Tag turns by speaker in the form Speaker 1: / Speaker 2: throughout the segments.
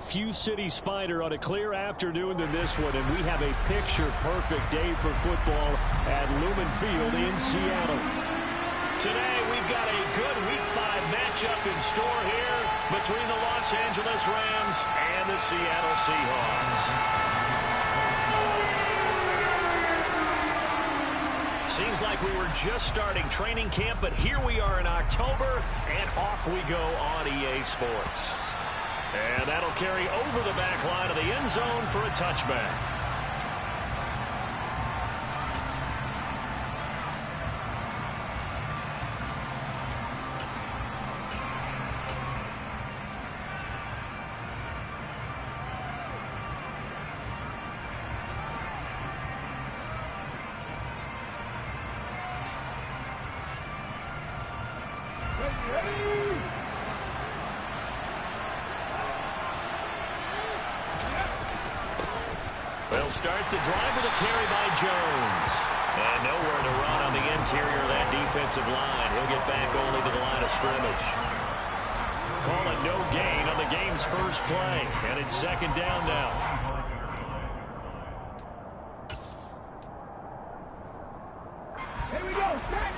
Speaker 1: few cities finer on a clear afternoon than this one, and we have a picture-perfect day for football at Lumen Field in Seattle. Today, we've got a good Week 5 matchup in store here between the Los Angeles Rams and the Seattle Seahawks. Seems like we were just starting training camp, but here we are in October, and off we go on EA Sports. And that'll carry over the back line of the end zone for a touchback. They'll start the drive with a carry by Jones. And nowhere to run on the interior of that defensive line. He'll get back only to the line of scrimmage. Call it no gain on the game's first play. And it's second down now.
Speaker 2: Here we go, set.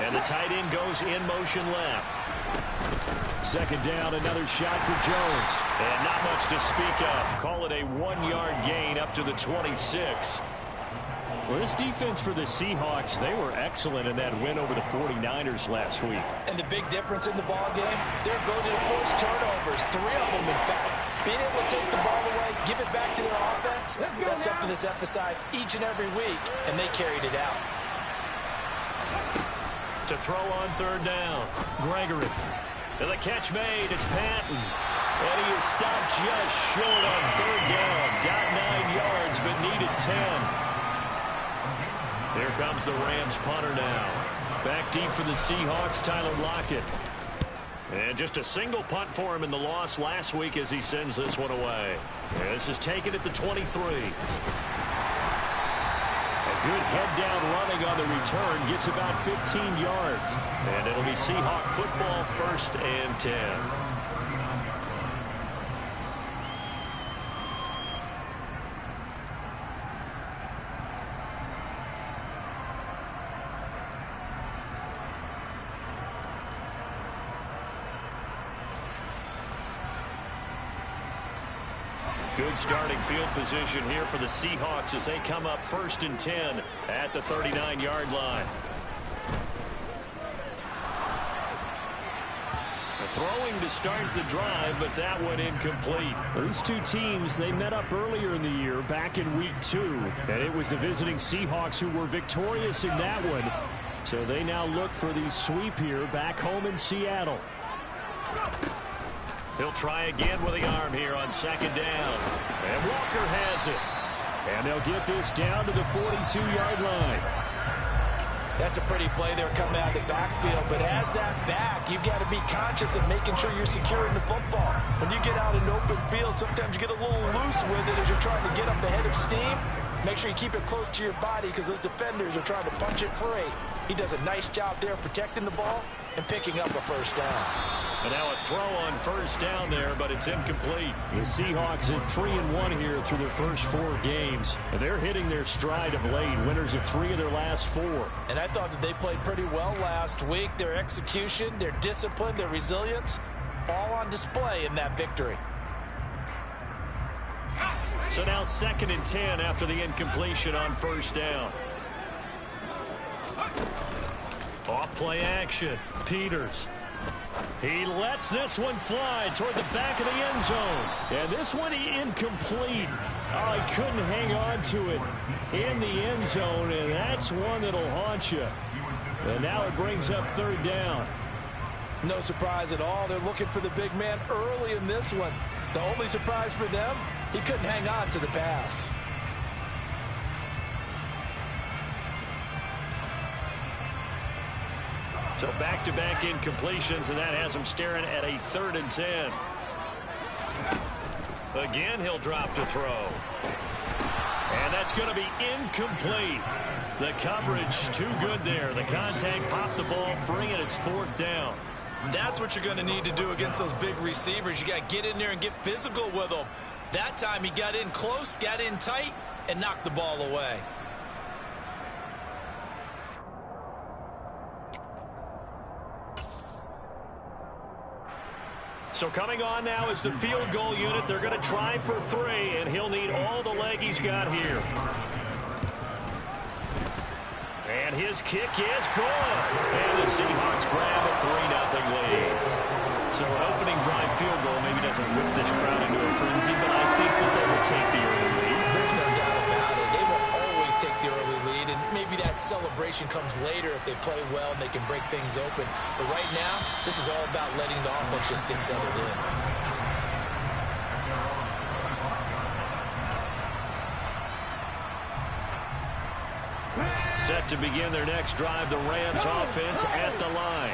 Speaker 1: And the tight end goes in motion left. Second down, another shot for Jones. And not much to speak of. Call it a 1-yard gain up to the 26. Well, this defense for the Seahawks, they were excellent in that win over the 49ers last week.
Speaker 3: And the big difference in the ball game, their ability to force turnovers, 3 of them in fact. Being able to take the ball away, give it back to their offense, that's something that's emphasized each and every week, and they carried it out.
Speaker 1: To throw on third down, Gregory. And the catch made, it's Patton. And he is stopped just short on third down. Got 9 yards, but needed 10. Here comes the Rams punter now. Back deep for the Seahawks, Tyler Lockett. And just a single punt for him in the loss last week as he sends this one away. And this is taken at the 23. A good head-down running on the return. Gets about 15 yards. And it'll be Seahawk football, 1st and 10. Good starting field position here for the Seahawks as they come up 1st and 10 at the 39-yard line. Throwing to start the drive, but that one incomplete. These two teams, they met up earlier in the year, back in Week 2. And it was the visiting Seahawks who were victorious in that one. So they now look for the sweep here back home in Seattle. He'll try again with the arm here on second down. And Walker has it. And they'll get this down to the 42-yard line.
Speaker 3: That's a pretty play there coming out of the backfield. But as that back, you've got to be conscious of making sure you're securing the football. When you get out in open field, sometimes you get a little loose with it as you're trying to get up the head of steam. Make sure you keep it close to your body because those defenders are trying to punch it free. He does a nice job there protecting the ball and picking up a first down.
Speaker 1: And now a throw on first down there, but it's incomplete. The Seahawks at 3-1 here through their first 4 games. And they're hitting their stride of late, winners of 3 of their last 4.
Speaker 3: And I thought that they played pretty well last week. Their execution, their discipline, their resilience, all on display in that victory.
Speaker 1: So now 2nd and 10 after the incompletion on first down. Off play action. Peters. He lets this one fly toward the back of the end zone. And this one incomplete. Oh, he couldn't hang on to it in the end zone, and that's one that'll haunt you. And now it brings up third down.
Speaker 3: No surprise at all. They're looking for the big man early in this one. The only surprise for them, he couldn't hang on to the pass.
Speaker 1: So back-to-back incompletions, and that has him staring at a 3rd and 10. Again, he'll drop to throw. And that's going to be incomplete. The coverage too good there. The contact popped the ball free, and it's 4th down.
Speaker 3: That's what you're going to need to do against those big receivers. You got to get in there and get physical with them. That time he got in close, got in tight, and knocked the ball away.
Speaker 1: So coming on now is the field goal unit. They're going to try for 3, and he'll need all the leg he's got here. And his kick is good. And the Seahawks grab a 3-0 lead. So an opening drive field goal maybe doesn't whip this crowd into a frenzy, but I think that they will take the early lead.
Speaker 3: There's no doubt about it. They will always take the early lead, and maybe that celebration comes later if they play well and they can break things open. But right now, this is all about letting the offense just get settled in.
Speaker 1: Set to begin their next drive, the Rams offense at the line.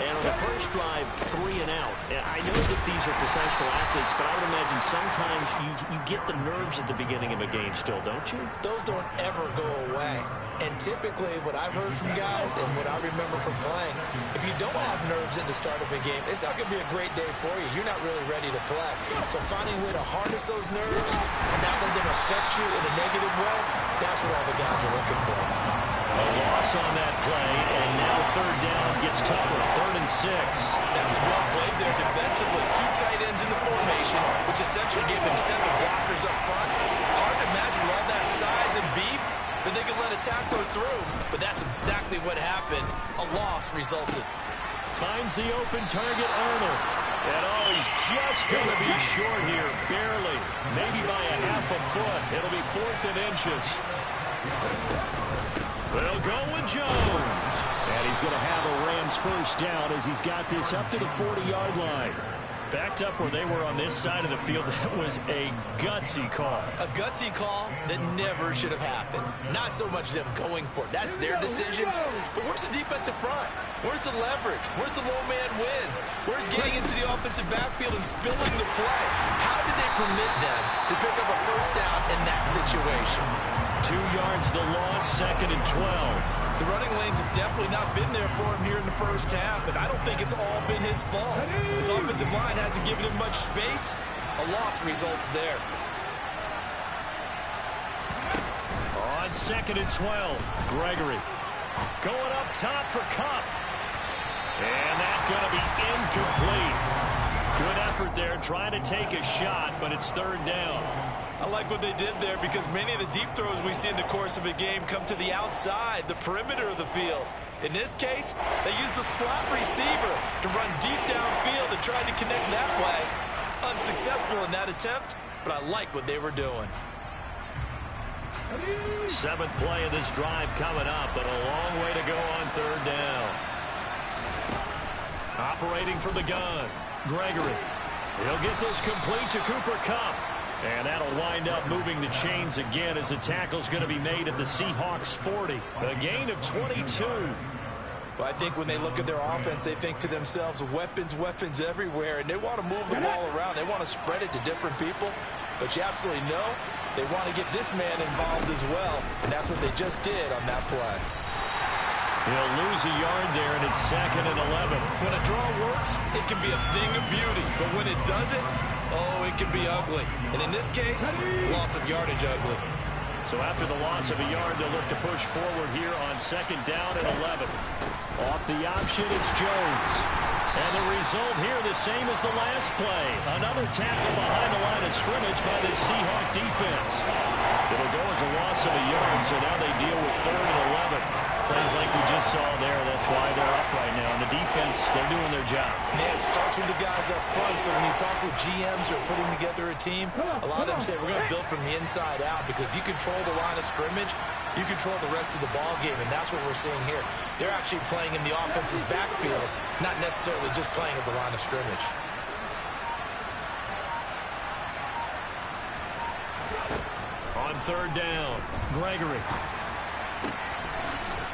Speaker 4: And on the first drive, 3 and out. I know that these are professional athletes, but I would imagine sometimes you get the nerves at the beginning of a game still, don't you?
Speaker 3: Those don't ever go away. And typically, what I've heard from guys and what I remember from playing, if you don't have nerves at the start of a game, it's not going to be a great day for you. You're not really ready to play. So finding a way to harness those nerves and not let them affect you in a negative way, that's what all the guys are looking for.
Speaker 1: A loss on that play, and now 3rd down gets tougher. 3rd and 6.
Speaker 3: That was well played there defensively. 2 tight ends in the formation, which essentially gave them 7 blockers up front. Hard to imagine with all that size and beef that they could let a tackler through, but that's exactly what happened. A loss resulted.
Speaker 1: Finds the open target, Arnold. And he's just going to be short here, barely. Maybe by a half a foot. It'll be 4th and inches. They'll go with Jones. And he's going to have a Rams first down as he's got this up to the 40-yard line. Backed up where they were on this side of the field. That was a gutsy call.
Speaker 3: A gutsy call that never should have happened. Not so much them going for it. That's their decision. But where's the defensive front? Where's the leverage? Where's the low man wins? Where's getting into the offensive backfield and spilling the play? How did they permit them to pick up a first down in that situation?
Speaker 1: 2 yards the loss, 2nd and 12.
Speaker 3: The running lanes have definitely not been there for him here in the first half, and I don't think it's all been his fault. His offensive line hasn't given him much space. A loss results there.
Speaker 1: On 2nd and 12, Gregory going up top for Kupp. And that's going to be incomplete. Good effort there trying to take a shot, but it's 3rd down.
Speaker 3: I like what they did there because many of the deep throws we see in the course of a game come to the outside, the perimeter of the field. In this case, they used the slot receiver to run deep downfield and tried to connect that way. Unsuccessful in that attempt, but I like what they were doing.
Speaker 1: 7th play of this drive coming up, but a long way to go on 3rd down. Operating from the gun, Gregory. He'll get this complete to Cooper Kupp. And that'll wind up moving the chains again as the tackle's going to be made at the Seahawks 40. A gain of 22.
Speaker 3: Well, I think when they look at their offense, they think to themselves, weapons, weapons everywhere, and they want to move the ball around. They want to spread it to different people, but you absolutely know they want to get this man involved as well, and that's what they just did on that play.
Speaker 1: He'll lose a yard there, and it's 2nd and 11.
Speaker 3: When a draw works, it can be a thing of beauty, but when it doesn't, oh, it can be ugly. And in this case, loss of yardage ugly.
Speaker 1: So after the loss of a yard, they'll look to push forward here on 2nd down and 11. Off the option, it's Jones. And the result here, the same as the last play. Another tackle behind the line of scrimmage by the Seahawk defense. It'll go as a loss of a yard, so now they deal with 3rd and 11. Plays like we just saw there, that's why they're up right now. And the defense, they're doing their job.
Speaker 3: Man, it starts with the guys up front, so when you talk with GMs who are putting together a team, a lot of them say we're going to build from the inside out, because if you control the line of scrimmage, you control the rest of the ball game, and that's what we're seeing here. They're actually playing in the offense's backfield, not necessarily just playing at the line of scrimmage.
Speaker 1: On 3rd down, Gregory.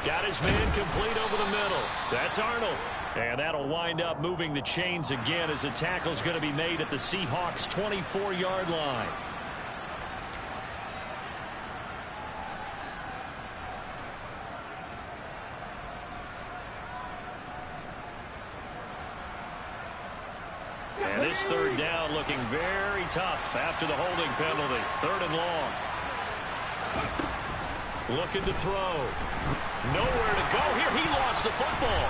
Speaker 1: Got his man complete over the middle. That's Arnold. And that'll wind up moving the chains again as the tackle's going to be made at the Seahawks' 24-yard line. And this third down looking very tough after the holding penalty. 3rd and long. Looking to throw. Nowhere to go here. He lost the football.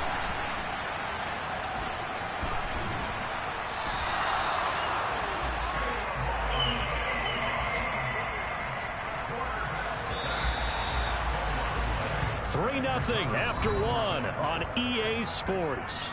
Speaker 1: Three 3-0 after one on EA Sports.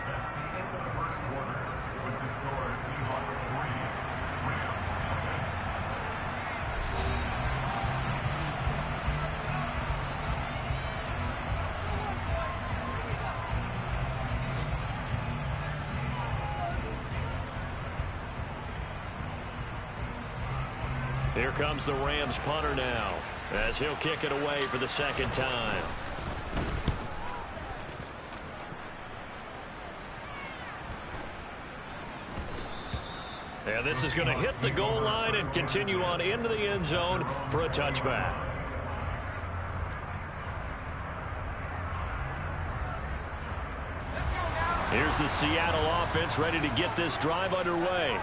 Speaker 1: Here comes the Rams punter now, as he'll kick it away for the 2nd time. And this is going to hit the goal line and continue on into the end zone for a touchback. Here's the Seattle offense ready to get this drive underway.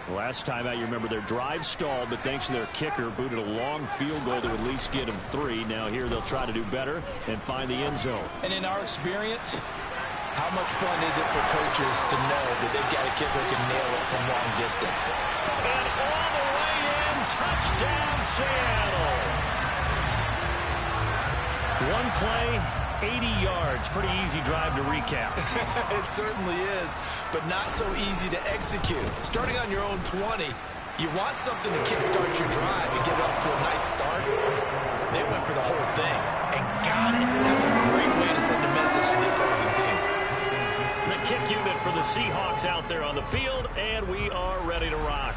Speaker 1: Last time out, you remember their drive stalled, but thanks to their kicker, booted a long field goal to at least get them 3. Now here they'll try to do better and find the end zone.
Speaker 3: And in our experience, how much fun is it for coaches to know that they've got a kicker who can nail it from long distance?
Speaker 1: And all the way in, touchdown Seattle. One play, 80 yards. Pretty easy drive to recap.
Speaker 3: It certainly is, but not so easy to execute. Starting on your own 20, you want something to kickstart your drive and get it off to a nice start. They went for the whole thing and got it. That's a great way to send a message to the opposing team.
Speaker 1: The kick unit for the Seahawks out there on the field, and we are ready to rock.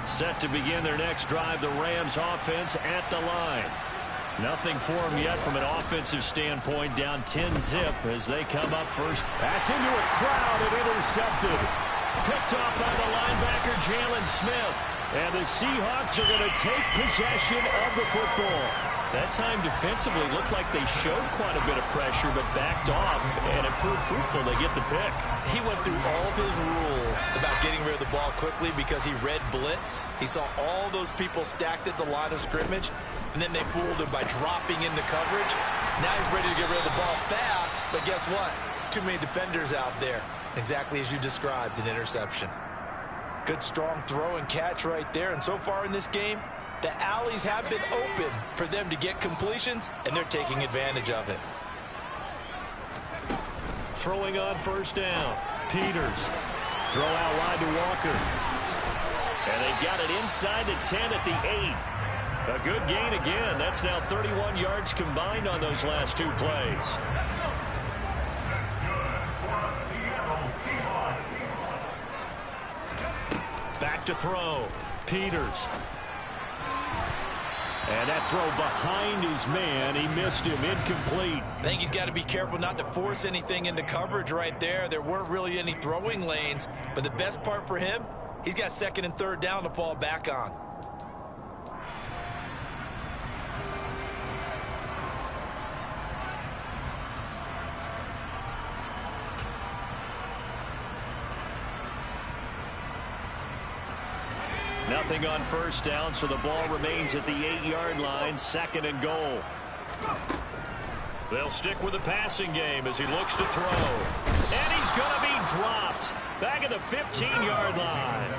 Speaker 1: Set to begin their next drive, the Rams offense at the line. Nothing for them yet from an offensive standpoint, down 10-zip as they come up first. That's into a crowd and intercepted. Picked off by the linebacker, Jalen Smith. And the Seahawks are going to take possession of the football. That time defensively looked like they showed quite a bit of pressure, but backed off, and it proved fruitful. They get the pick.
Speaker 3: He went through all of his rules about getting rid of the ball quickly because he read blitz. He saw all those people stacked at the line of scrimmage, and then they fooled him by dropping into coverage. Now he's ready to get rid of the ball fast, but guess what? Too many defenders out there. Exactly as you described, an interception. Good strong throw and catch right there, and so far in this game, the alleys have been open for them to get completions, and they're taking advantage of it.
Speaker 1: Throwing on first down. Peters. Throw out wide to Walker. And they've got it inside the 10 at the 8. A good gain again. That's now 31 yards combined on those last 2 plays. Back to throw. Peters. And that throw behind his man. He missed him. Incomplete.
Speaker 3: I think he's got to be careful not to force anything into coverage right there. There weren't really any throwing lanes. But the best part for him, he's got 2nd and 3rd down to fall back on.
Speaker 1: Nothing on first down, so the ball remains at the 8-yard line, 2nd and goal. They'll stick with the passing game as he looks to throw. And he's going to be dropped back at the 15-yard line.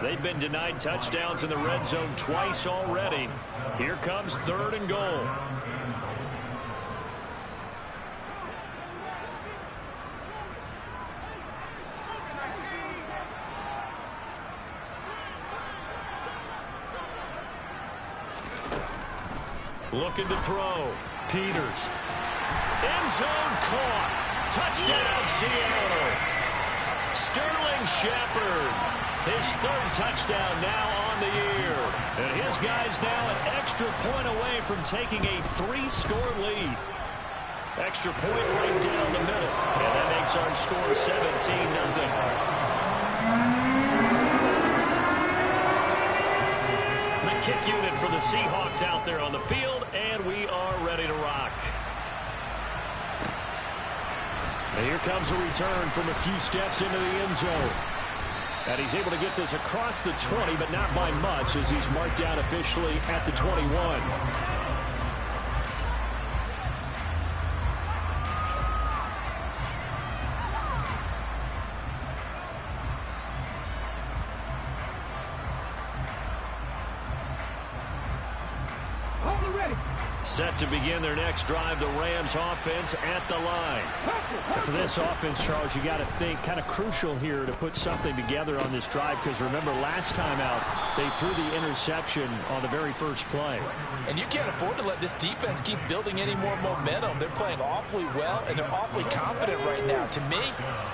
Speaker 1: They've been denied touchdowns in the red zone twice already. Here comes 3rd and goal. Looking to throw. Peters. End zone caught. Touchdown, Seattle. Sterling Shepard. His 3rd touchdown now on the year. And his guy's now an extra point away from taking a 3-score lead. Extra point right down the middle. And that makes our score 17-0. kick unit for the Seahawks out there on the field, and we are ready to rock. And here comes a return from a few steps into the end zone. And he's able to get this across the 20, but not by much, as he's marked down officially at the 21. Set to begin their next drive, the Rams offense at the line.
Speaker 2: And
Speaker 1: for this offense, Charles, you got to think kind of crucial here to put something together on this drive, because remember last time out they threw the interception on the very first play.
Speaker 3: And you can't afford to let this defense keep building any more momentum. They're playing awfully well, and they're awfully confident right now. To me,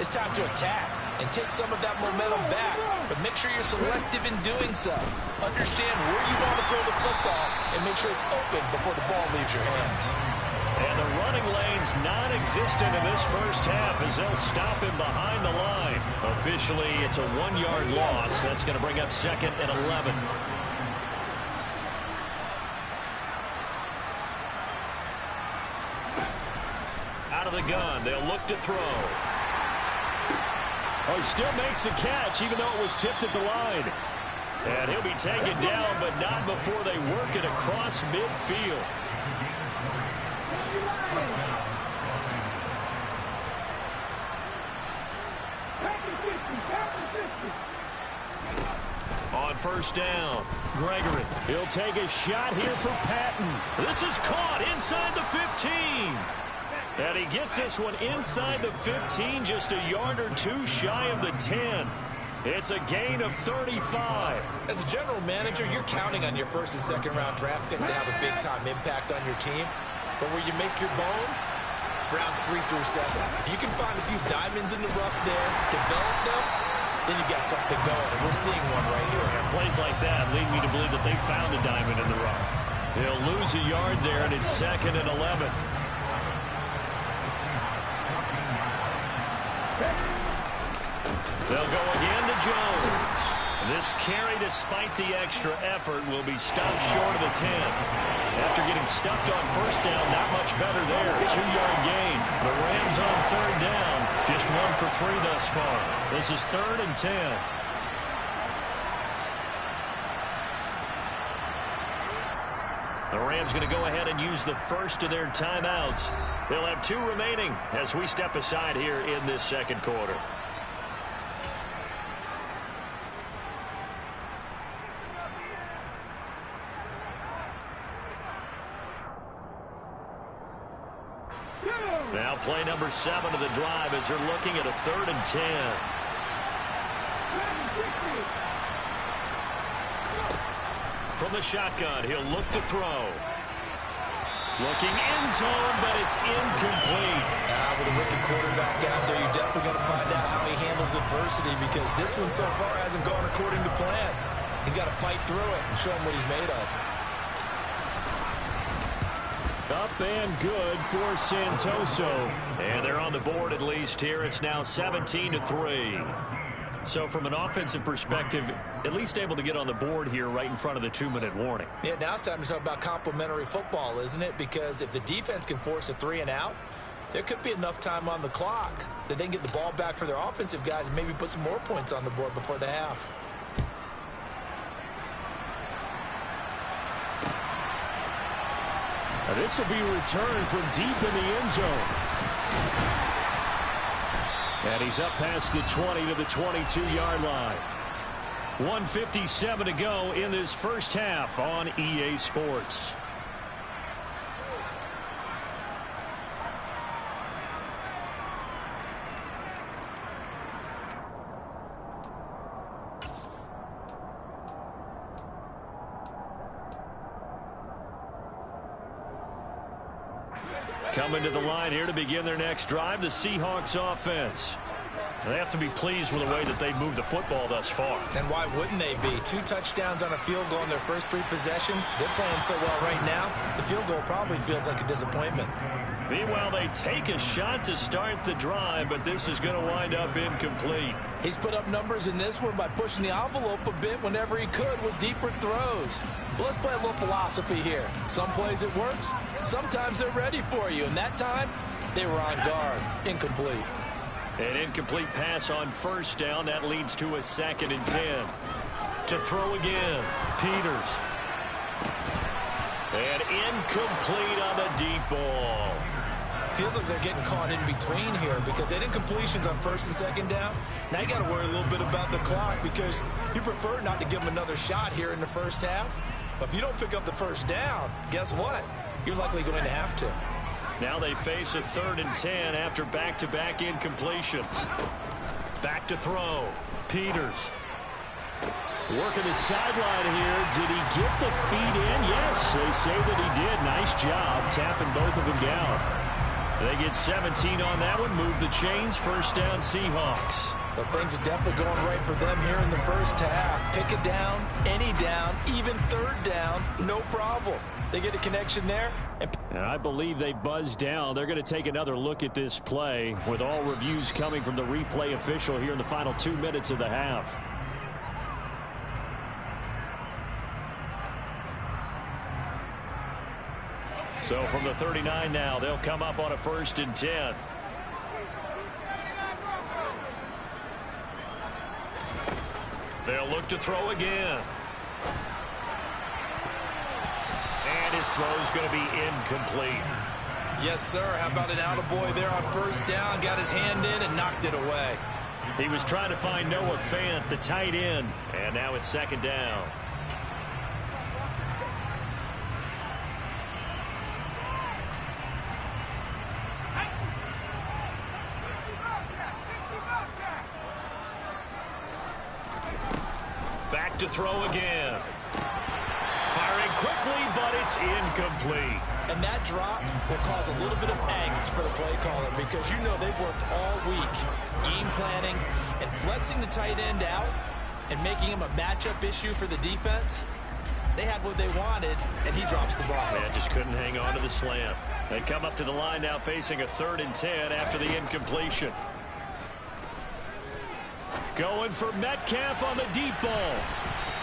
Speaker 3: it's time to attack and take some of that momentum back, but make sure you're selective in doing so. Understand where you want to throw the football and make sure it's open before the ball leaves your hands.
Speaker 1: And the running lane's non-existent in this first half as they'll stop him behind the line. Officially, it's a 1-yard loss. That's going to bring up 2nd and 11. Out of the gun, they'll look to throw. Oh, he still makes the catch, even though it was tipped at the line. And he'll be taken down, but not before they work it across midfield. On first down, Gregory. He'll take a shot here for Patton. This is caught inside the 15. And he gets this one inside the 15, just a yard or two shy of the 10. It's a gain of 35.
Speaker 3: As a general manager, you're counting on your first and second round draft picks to have a big-time impact on your team. But where you make your bones, rounds 3 through 7. If you can find a few diamonds in the rough there, develop them, then you got something going. And we're seeing one right here.
Speaker 1: And plays like that lead me to believe that they found a diamond in the rough. They'll lose a yard there, and it's 2nd and 11. They'll go again to Jones. This carry, despite the extra effort, will be stopped short of the 10. After getting stuffed on first down, not much better there. 2-yard gain. The Rams on third down. Just 1 for 3 thus far. This is 3rd and 10. The Rams going to go ahead and use the first of their timeouts. They'll have 2 remaining as we step aside here in this second quarter. Now play number 7 of the drive as they're looking at a 3rd and 10. From the shotgun, he'll look to throw. Looking end zone, but it's incomplete.
Speaker 3: With a rookie quarterback out there, you're definitely going to find out how he handles adversity, because this one so far hasn't gone according to plan. He's got to fight through it and show him what he's made of.
Speaker 1: Up and good for Santoso. And they're on the board at least here. It's now 17-3. So from an offensive perspective, at least able to get on the board here right in front of the 2-minute warning.
Speaker 3: Yeah, now it's time to talk about complementary football, isn't it? Because if the defense can force a 3 and out, there could be enough time on the clock that they can get the ball back for their offensive guys and maybe put some more points on the board before the half.
Speaker 1: Now this will be returned from deep in the end zone. And he's up past the 20 to the 22-yard line. 1:57 to go in this first half on EA Sports. Coming to the line here to begin their next drive, the Seahawks offense. They have to be pleased with the way that they've moved the football thus far.
Speaker 3: And why wouldn't they be? 2 touchdowns on a field goal in their first 3 possessions. They're playing so well right now, the field goal probably feels like a disappointment.
Speaker 1: Meanwhile, they take a shot to start the drive, but this is going to wind up incomplete.
Speaker 3: He's put up numbers in this one by pushing the envelope a bit whenever he could with deeper throws. But let's play a little philosophy here. Some plays it works. Sometimes they're ready for you. And that time, they were on guard. Incomplete.
Speaker 1: An incomplete pass on first down. That leads to a 2nd and 10. To throw again, Peters. And incomplete on the deep ball.
Speaker 3: Feels like they're getting caught in between here because they did completions on 1st and 2nd down. Now you got to worry a little bit about the clock because you prefer not to give them another shot here in the first half. But if you don't pick up the first down, guess what? You're likely going to have to.
Speaker 1: Now they face a 3rd and 10 after back-to-back incompletions. Back to throw. Peters. Working the sideline here. Did he get the feet in? Yes, they say that he did. Nice job tapping both of them down. They get 17 on that one. Move the chains. First down, Seahawks.
Speaker 3: But things are definitely going right for them here in the first half. Pick a down, any down, even 3rd down, no problem. They get a connection there.
Speaker 1: And I believe they buzzed down. They're going to take another look at this play with all reviews coming from the replay official here in the final 2 minutes of the half. So from the 39 now, they'll come up on a 1st and 10. They'll look to throw again. And his throw's going to be incomplete.
Speaker 3: Yes, sir. How about an attaboy there on 1st down? Got his hand in and knocked it away.
Speaker 1: He was trying to find Noah Fant, the tight end. And now it's 2nd down. Back to throw again. Firing quickly, but it's incomplete.
Speaker 3: And that drop will cause a little bit of angst for the play caller because you know they've worked all week game planning and flexing the tight end out and making him a matchup issue for the defense. They had what they wanted, and he drops the ball.
Speaker 1: Man, just couldn't hang on to the slant. They come up to the line now facing a 3rd and 10 after the incompletion. Going for Metcalf on the deep ball.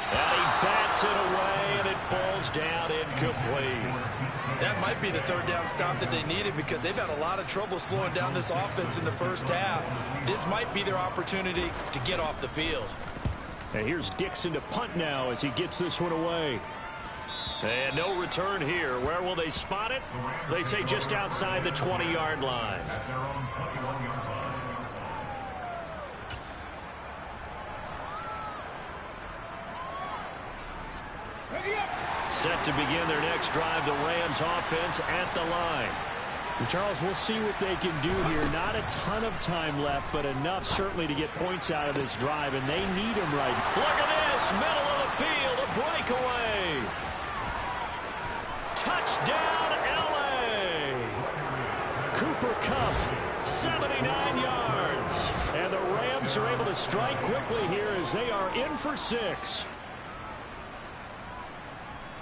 Speaker 1: And he bats it away, and it falls down incomplete.
Speaker 3: That might be the 3rd down stop that they needed because they've had a lot of trouble slowing down this offense in the first half. This might be their opportunity to get off the field.
Speaker 1: And here's Dixon to punt now as he gets this one away. And no return here. Where will they spot it? They say just outside the 20-yard line. Set to begin their next drive, the Rams offense at the line. And Charles, we'll see what they can do here. Not a ton of time left, but enough certainly to get points out of this drive, and they need them right. Look at this, middle of the field, a breakaway. Touchdown, L.A. Cooper Kupp, 79 yards. And the Rams are able to strike quickly here as they are in for 6.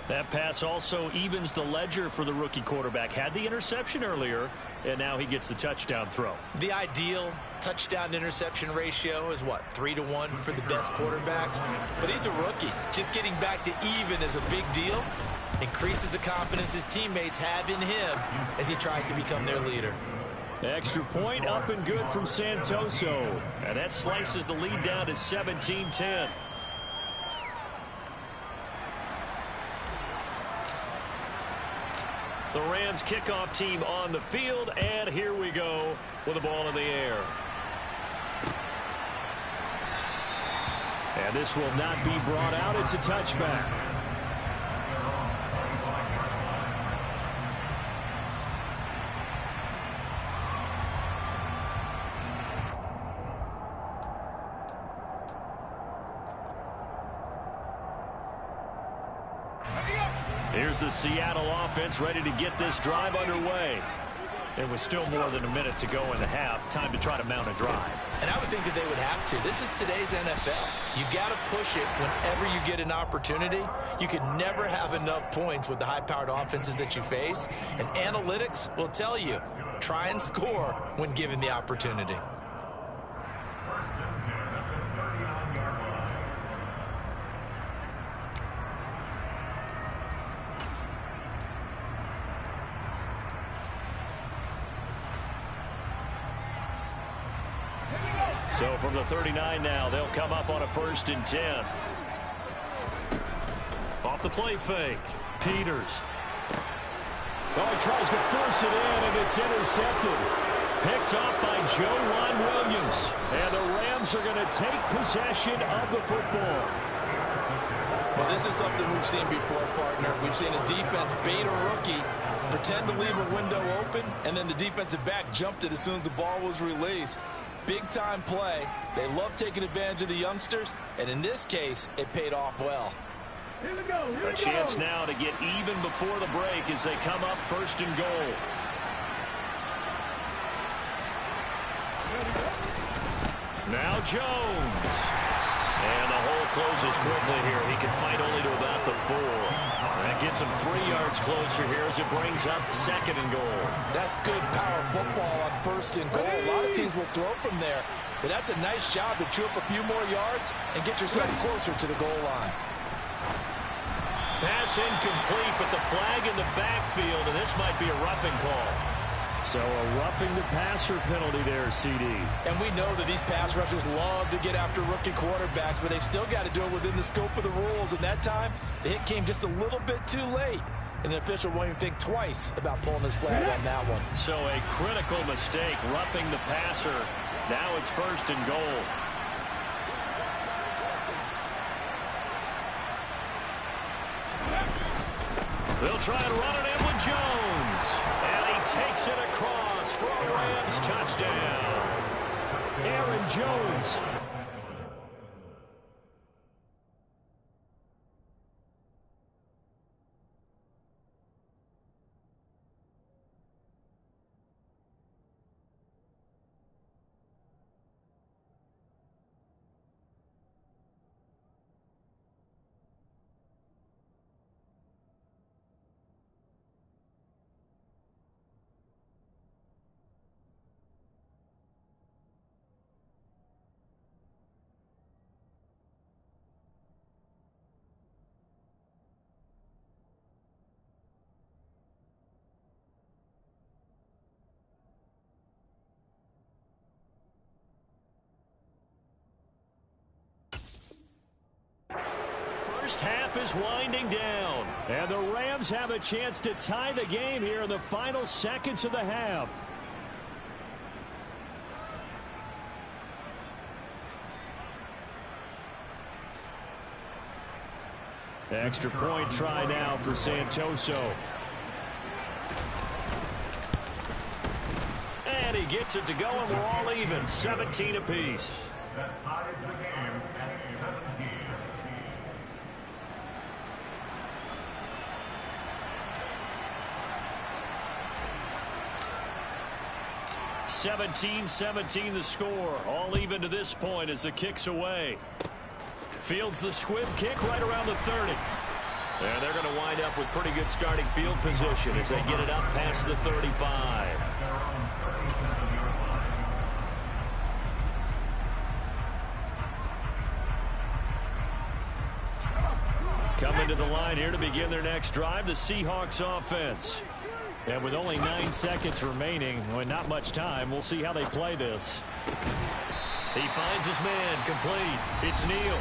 Speaker 1: That pass also evens the ledger for the rookie quarterback. Had the interception earlier, and now he gets the touchdown throw.
Speaker 3: The ideal touchdown-interception ratio is, what, 3-to-1 for the best quarterbacks? But he's a rookie. Just getting back to even is a big deal. Increases the confidence his teammates have in him as he tries to become their leader.
Speaker 1: Extra point up and good from Santoso. And that slices the lead down to 17-10. The Rams kickoff team on the field, and here we go with the ball in the air. And this will not be brought out. It's a touchback. Here's the Seattle offense ready to get this drive underway. There was still more than a minute to go in the half. Time to try to mount a drive.
Speaker 3: And I would think that they would have to. This is today's NFL. You got to push it whenever you get an opportunity. You can never have enough points with the high-powered offenses that you face. And analytics will tell you, try and score when given the opportunity.
Speaker 1: So from the 39 now, they'll come up on a 1st and 10. Off the play fake. Peters. Oh, he tries to force it in, and it's intercepted. Picked off by Joejuan Williams. And the Rams are going to take possession of the football.
Speaker 3: Well, this is something we've seen before, partner. We've seen a defense bait a rookie, pretend to leave a window open, and then the defensive back jumped it as soon as the ball was released. Big-time play. They love taking advantage of the youngsters, and in this case, it paid off well.
Speaker 2: Here we go. Here we go.
Speaker 1: A chance now to get even before the break as they come up 1st and goal. Now Jones. And the hole closes quickly here. He can fight only to about the 4. That gets him 3 yards closer here as it brings up 2nd and goal.
Speaker 3: That's good power football on 1st and goal. A lot of teams will throw from there, but that's a nice job to chew up a few more yards and get yourself closer to the goal line.
Speaker 1: Pass incomplete, but the flag in the backfield, and this might be a roughing call. So a roughing the passer penalty there, CD.
Speaker 3: And we know that these pass rushers love to get after rookie quarterbacks, but they've still got to do it within the scope of the rules. And that time, the hit came just a little bit too late. And the official won't even think twice about pulling his flag on that one.
Speaker 1: So a critical mistake, roughing the passer. Now it's 1st and goal. They'll try and run it in with Jones. And he takes it across for a Rams touchdown. Aaron Jones. First half is winding down, and the Rams have a chance to tie the game here in the final seconds of the half. Extra point try now for Santoso. And he gets it to go, and we're all even, 17 apiece.
Speaker 2: That ties the game at 17.
Speaker 1: 17-17 the score. All even to this point as the kick's away. Fields the squib kick right around the 30. And they're going to wind up with pretty good starting field position as they get it up past the 35. Coming to the line here to begin their next drive, the Seahawks offense. And with only 9 seconds remaining, well, not much time, we'll see how they play this. He finds his man, complete. It's Neal.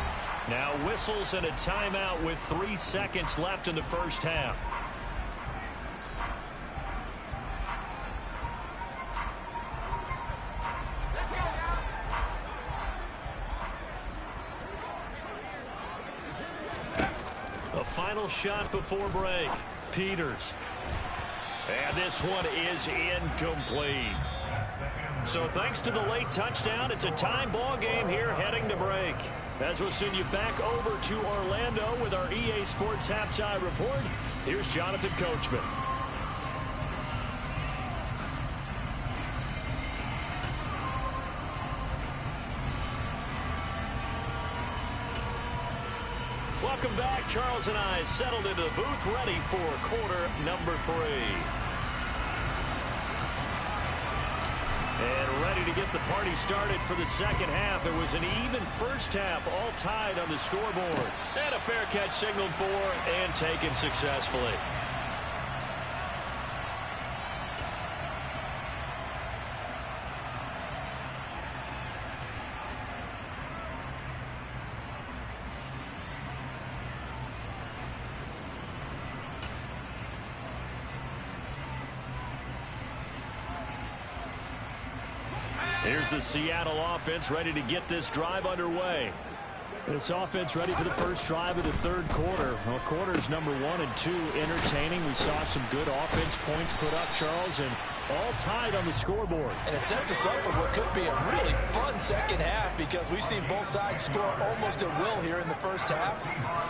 Speaker 1: Now whistles and a timeout with 3 seconds left in the first half. A final shot before break. Peters. And this one is incomplete. So thanks to the late touchdown, it's a tie ball game here heading to break. As we'll send you back over to Orlando with our EA Sports Halftime Report, here's Jonathan Coachman. Welcome back. Charles and I settled into the booth, ready for quarter number 3. And ready to get the party started for the second half. It was an even first half, all tied on the scoreboard. And a fair catch signaled for and taken successfully. Here's the Seattle offense ready to get this drive underway.
Speaker 5: This offense ready for the first drive of the third quarter. Well, quarters number 1 and 2 entertaining. We saw some good offense points put up, Charles, and all tied on the scoreboard.
Speaker 3: And it sets us up for what could be a really fun second half because we've seen both sides score almost at will here in the first half.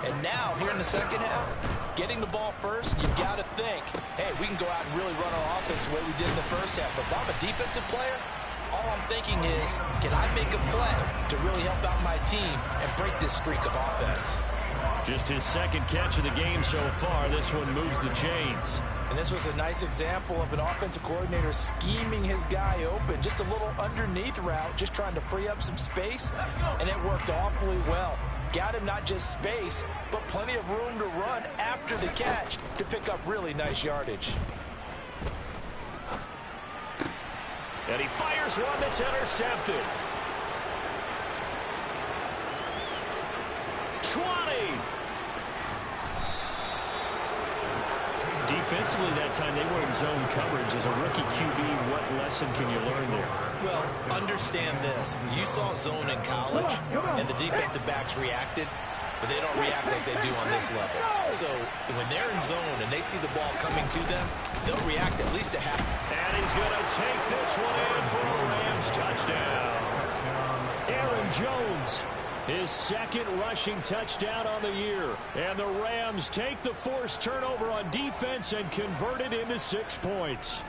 Speaker 3: And now, here in the second half, getting the ball first, you've got to think, hey, we can go out and really run our offense the way we did in the first half. But if I'm a defensive player, all I'm thinking is, can I make a play to really help out my team and break this streak of offense?
Speaker 1: Just his second catch of the game so far. This one moves the chains.
Speaker 3: And this was a nice example of an offensive coordinator scheming his guy open. Just a little underneath route, just trying to free up some space, and it worked awfully well. Got him not just space, but plenty of room to run after the catch to pick up really nice yardage.
Speaker 1: And he fires one that's intercepted. 20. Defensively that time, they were in zone coverage. As a rookie QB, what lesson can you learn there?
Speaker 3: Well, understand this. You saw zone in college, and the defensive backs reacted, but they don't react like they do on this level. So when they're in zone and they see the ball coming to them, they'll react at least a half.
Speaker 1: And he's going to take this one in for a Rams touchdown.
Speaker 5: Aaron Jones, his second rushing touchdown on the year. And the Rams take the forced turnover on defense and convert it into 6 points.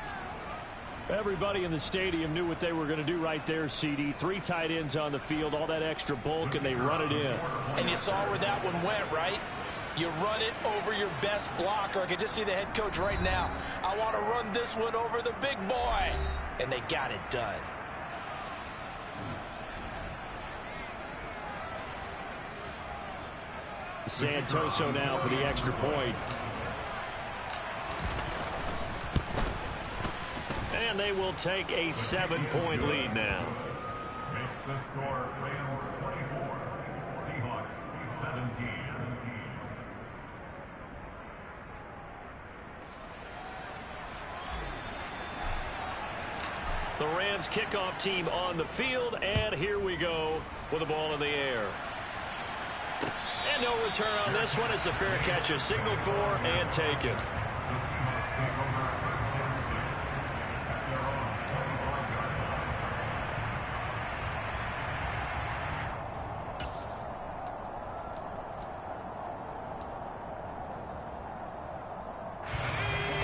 Speaker 5: Everybody in the stadium knew what they were going to do right there, CD. 3 tight ends on the field, all that extra bulk, and they run it in.
Speaker 3: And you saw where that one went, right? You run it over your best blocker. I can just see the head coach right now. I want to run this one over the big boy. And they got it done.
Speaker 5: Santoso now for the extra point.
Speaker 1: And they will take a 7-point lead now.
Speaker 2: Makes the score Rams 24, Seahawks 17.
Speaker 1: The Rams kickoff team on the field, and here we go with the ball in the air. And no return on this one as the fair catch is signaled for and taken.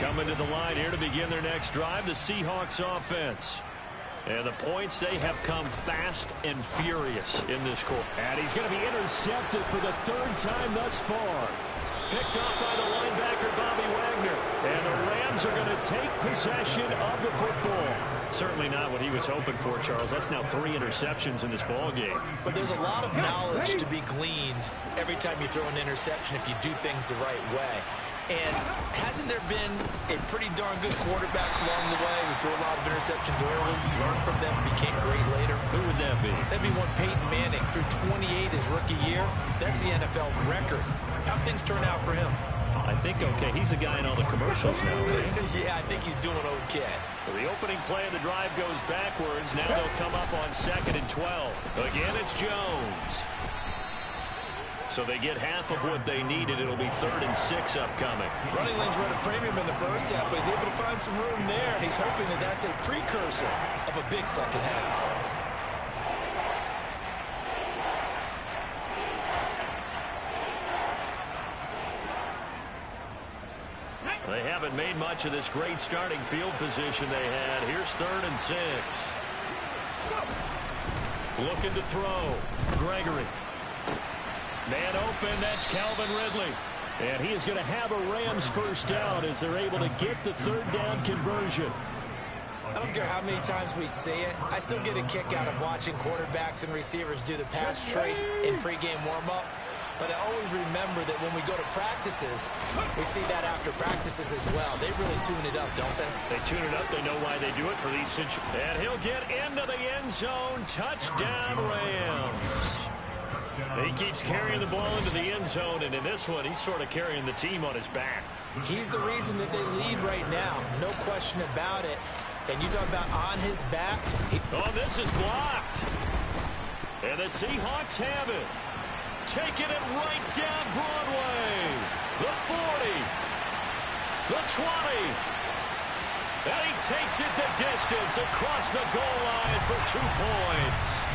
Speaker 1: Coming to the line here to begin their next drive, the Seahawks offense. And the points, they have come fast and furious in this quarter.
Speaker 5: And he's going to be intercepted for the 3rd time thus far.
Speaker 1: Picked up by the linebacker, Bobby Wagner.
Speaker 5: And the Rams are going to take possession of the football.
Speaker 1: Certainly not what he was hoping for, Charles. That's now 3 interceptions in this ball game.
Speaker 3: But there's a lot of knowledge to be gleaned every time you throw an interception if you do things the right way. And hasn't there been a pretty darn good quarterback along the way who threw a lot of interceptions early, learned from them, became great later?
Speaker 1: Who would that be?
Speaker 3: That'd be one Peyton Manning. Threw 28 his rookie year. That's the NFL record. How'd things turn out for him?
Speaker 1: I think okay. He's a guy in all the commercials now.
Speaker 3: Yeah, I think he's doing okay.
Speaker 1: So the opening play of the drive goes backwards. Now they'll come up on 2nd and 12. Again, it's Jones. So they get half of what they needed. It'll be 3rd and 6 upcoming.
Speaker 3: Running lanes run a premium in the first half, but he's able to find some room there, and he's hoping that that's a precursor of a big second half.
Speaker 1: They haven't made much of this great starting field position they had. Here's 3rd and 6. Looking to throw. Gregory. Man open, that's Calvin Ridley.
Speaker 5: And he is going to have a Rams first down as they're able to get the 3rd down conversion.
Speaker 3: I don't care how many times we say it. I still get a kick out of watching quarterbacks and receivers do the pass trade in pregame warm-up. But I always remember that when we go to practices, we see that after practices as well. They really tune it up, don't they?
Speaker 1: They tune it up. They know why they do it for these situations. And he'll get into the end zone. Touchdown, Rams. He keeps carrying the ball into the end zone, and in this one, he's sort of carrying the team on his back.
Speaker 3: He's the reason that they lead right now, no question about it. And you talk about on his back.
Speaker 5: Oh, this is blocked. And the Seahawks have it. Taking it right down Broadway. The 40. The 20. And he takes it the distance across the goal line for 2 points.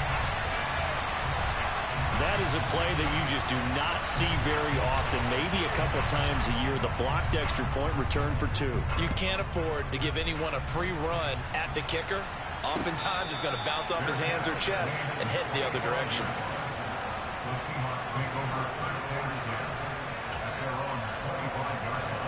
Speaker 5: That is a play that you just do not see very often. Maybe a couple times a year, the blocked extra point return for 2.
Speaker 3: You can't afford to give anyone a free run at the kicker. Oftentimes, it's going to bounce off his hands or chest and head the other direction.
Speaker 2: The Seahawks take over first and 10 at their own 25-yard line.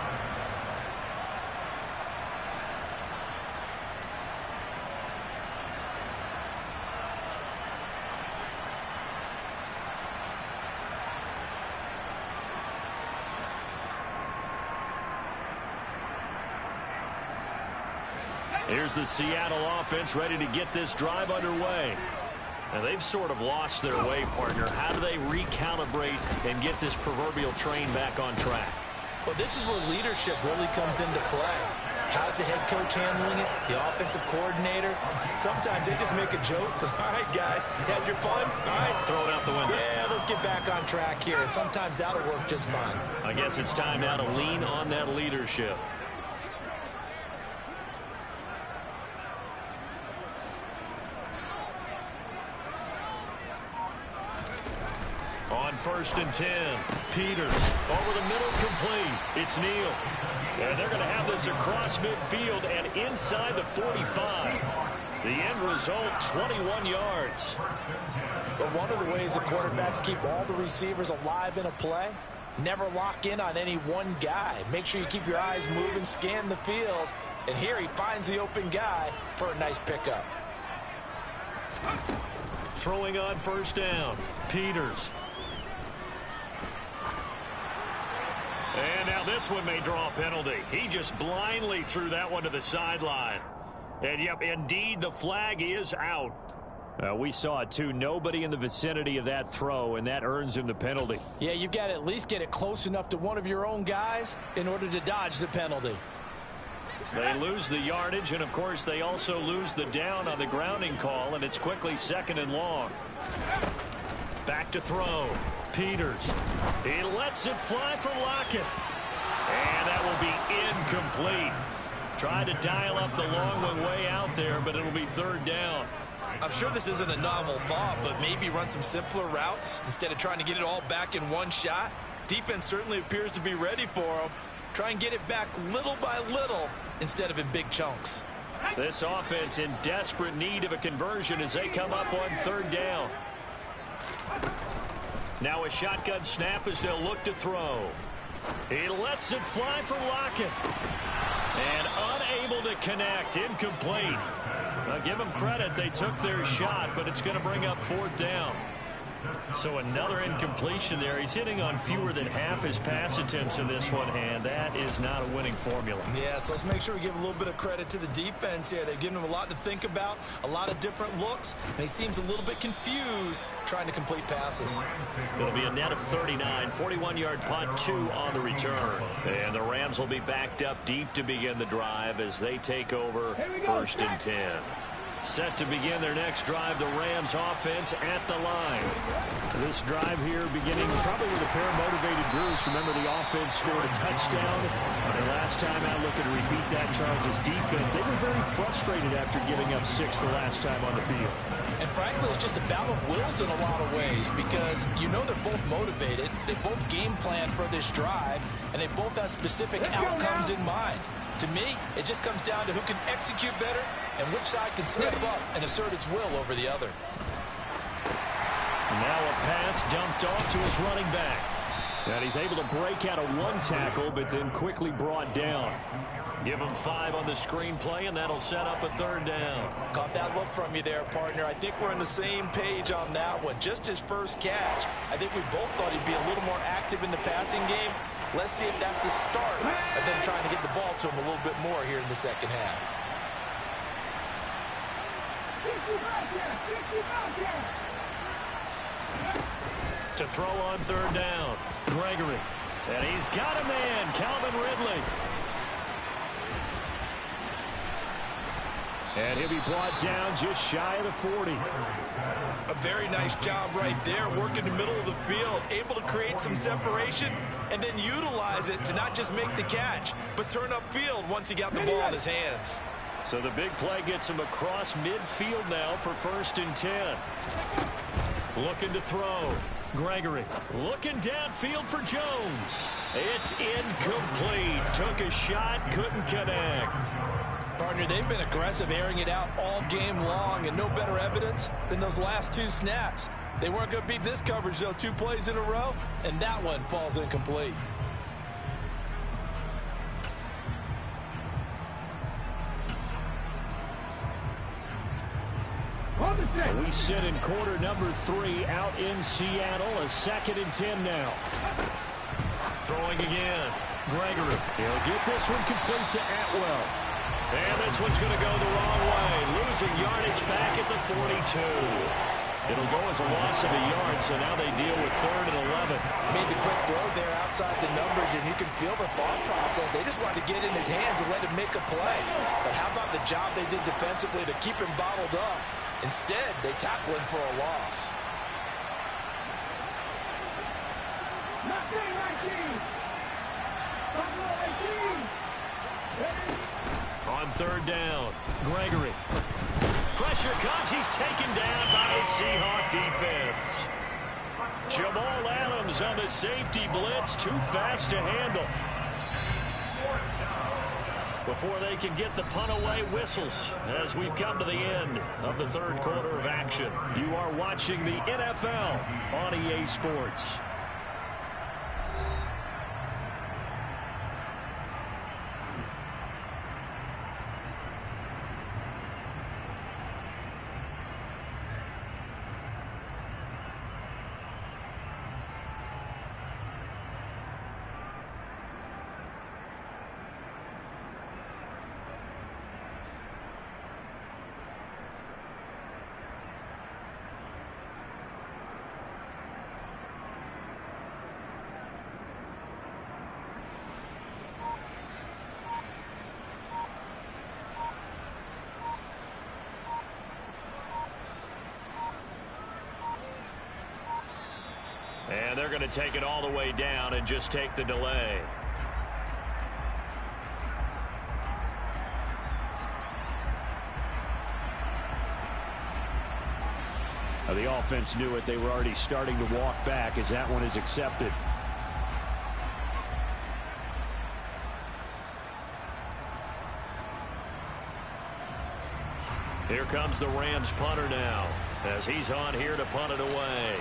Speaker 5: Here's the Seattle offense ready to get this drive underway. And they've sort of lost their way, partner. How do they recalibrate and get this proverbial train back on track?
Speaker 3: Well, this is where leadership really comes into play. How's the head coach handling it? The offensive coordinator? Sometimes they just make a joke. All right, guys, had your fun? All right.
Speaker 5: Throw it out the window.
Speaker 3: Yeah, let's get back on track here. And sometimes that'll work just fine.
Speaker 5: I guess it's time now to lean on that leadership. On 1st and 10, Peters over the middle, complete. It's Neal. And they're going to have this across midfield and inside the 45. The end result, 21 yards.
Speaker 3: But one of the ways the quarterbacks keep all the receivers alive in a play, never lock in on any one guy. Make sure you keep your eyes moving, scan the field. And here he finds the open guy for a nice pickup.
Speaker 5: Throwing on 1st down, Peters. And now this one may draw a penalty. He just blindly threw that one to the sideline. And, yep, indeed, the flag is out. We saw it, too. Nobody in the vicinity of that throw, and that earns him the penalty.
Speaker 3: Yeah, you've got to at least get it close enough to one of your own guys in order to dodge the penalty.
Speaker 5: They lose the yardage, and, of course, they also lose the down on the grounding call, and it's quickly 2nd and long. Back to throw. Peters. He lets it fly for Lockett. And that will be incomplete. Tried to dial up the long one way out there, but it'll be 3rd down.
Speaker 3: I'm sure this isn't a novel thought, but maybe run some simpler routes instead of trying to get it all back in one shot. Defense certainly appears to be ready for him. Try and get it back little by little instead of in big chunks.
Speaker 5: This offense in desperate need of a conversion as they come up on 3rd down. Now a shotgun snap as they'll look to throw. He lets it fly for Lockett. And unable to connect. Incomplete. Now give them credit. They took their shot, but it's going to bring up 4th down. So another incompletion there. He's hitting on fewer than half his pass attempts in this one, and that is not a winning formula.
Speaker 3: Yeah, so let's make sure we give a little bit of credit to the defense here. They've given him a lot to think about, a lot of different looks, and he seems a little bit confused trying to complete passes.
Speaker 5: It'll be a net of 39, 41-yard punt, 2 on the return. And the Rams will be backed up deep to begin the drive as they take over 1st and 10. Set to begin their next drive, the Rams offense at the line. This drive here beginning probably with a pair of motivated Bruce. Remember, the offense scored a touchdown. And last time out, looking to repeat that, Charles' defense. They were very frustrated after giving up 6 the last time on the field.
Speaker 3: And frankly, it's just a battle of wills in a lot of ways because you know they're both motivated. They both game plan for this drive, and they both have specific outcomes in mind. To me, it just comes down to who can execute better and which side can step up and assert its will over the other.
Speaker 5: Now a pass dumped off to his running back. And he's able to break out of 1 tackle, but then quickly brought down. Give him 5 on the screenplay, and that'll set up a 3rd down.
Speaker 3: Caught that look from you there, partner. I think we're on the same page on that one. Just his first catch. I think we both thought he'd be a little more active in the passing game. Let's see if that's the start of them trying to get the ball to him a little bit more here in the second half.
Speaker 5: To throw on 3rd down, Gregory. And he's got a man, Calvin Ridley. And he'll be brought down just shy of the 40.
Speaker 3: A very nice job right there, working the middle of the field, able to create some separation and then utilize it to not just make the catch, but turn upfield once he got the ball in his hands.
Speaker 5: So the big play gets him across midfield now for 1st and 10. Looking to throw. Gregory looking downfield for Jones. It's incomplete. Took a shot, couldn't connect.
Speaker 3: Partner, they've been aggressive, airing it out all game long, and no better evidence than those last 2 snaps. They weren't going to beat this coverage, though, 2 plays in a row, and that one falls incomplete.
Speaker 5: We sit in quarter number 3 out in Seattle. A 2nd and 10 now. Throwing again. Gregory. He'll get this one complete to Atwell. And this one's going to go the wrong way. Losing yardage back at the 42. It'll go as a loss of a yard, so now they deal with 3rd and 11.
Speaker 3: Made the quick throw there outside the numbers, and you can feel the thought process. They just wanted to get in his hands and let him make a play. But how about the job they did defensively to keep him bottled up? Instead, they tackle him for a loss.
Speaker 5: On 3rd down, Gregory. Pressure comes. He's taken down by the Seahawk defense. Jamal Adams on the safety blitz. Too fast to handle. Before they can get the punt away, whistles as we've come to the end of the 3rd quarter of action. You are watching the NFL on EA Sports. And they're going to take it all the way down and just take the delay. The offense knew it. They were already starting to walk back as that one is accepted. Here comes the Rams punter now as he's on here to punt it away.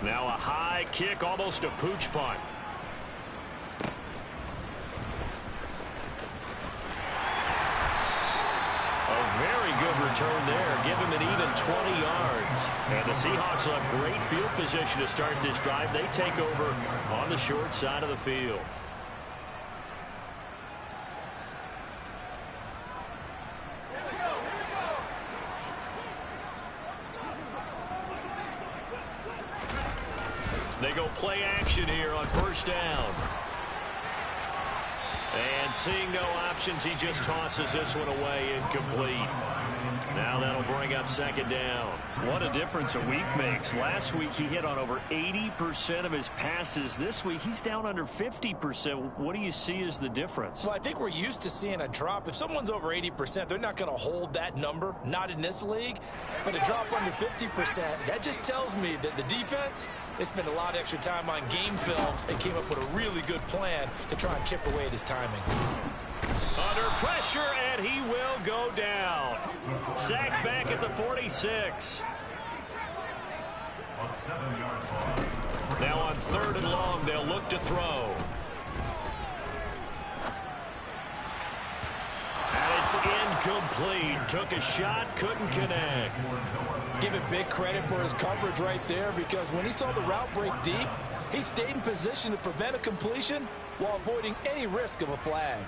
Speaker 5: Now a high kick, almost a pooch punt. A very good return there. Give him an even 20 yards. And the Seahawks will have great field position to start this drive. They take over on the short side of the field. They go play action here on 1st down. And seeing no options, he just tosses this one away, incomplete. Now that'll bring up 2nd down. What a difference a week makes. Last week he hit on over 80% of his passes. This week he's down under 50%. What do you see as the difference?
Speaker 3: Well, I think we're used to seeing a drop. If someone's over 80%, they're not going to hold that number, not in this league. But a drop under 50%, that just tells me that the defense, they spent a lot of extra time on game films and came up with a really good plan to try and chip away at his timing.
Speaker 5: Under pressure, and he will go down. Sacked back at the 46. Now on 3rd and long, they'll look to throw. And it's incomplete. Took a shot, couldn't connect.
Speaker 3: Give him big credit for his coverage right there, because when he saw the route break deep, he stayed in position to prevent a completion while avoiding any risk of a flag.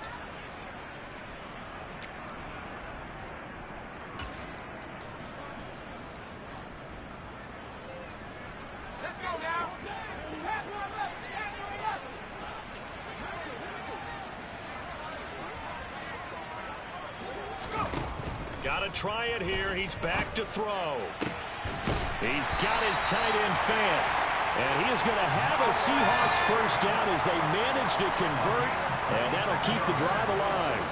Speaker 5: to try it here. He's back to throw. He's got his tight end fan. And he is going to have a Seahawks first down as they manage to convert. And that'll keep the drive alive.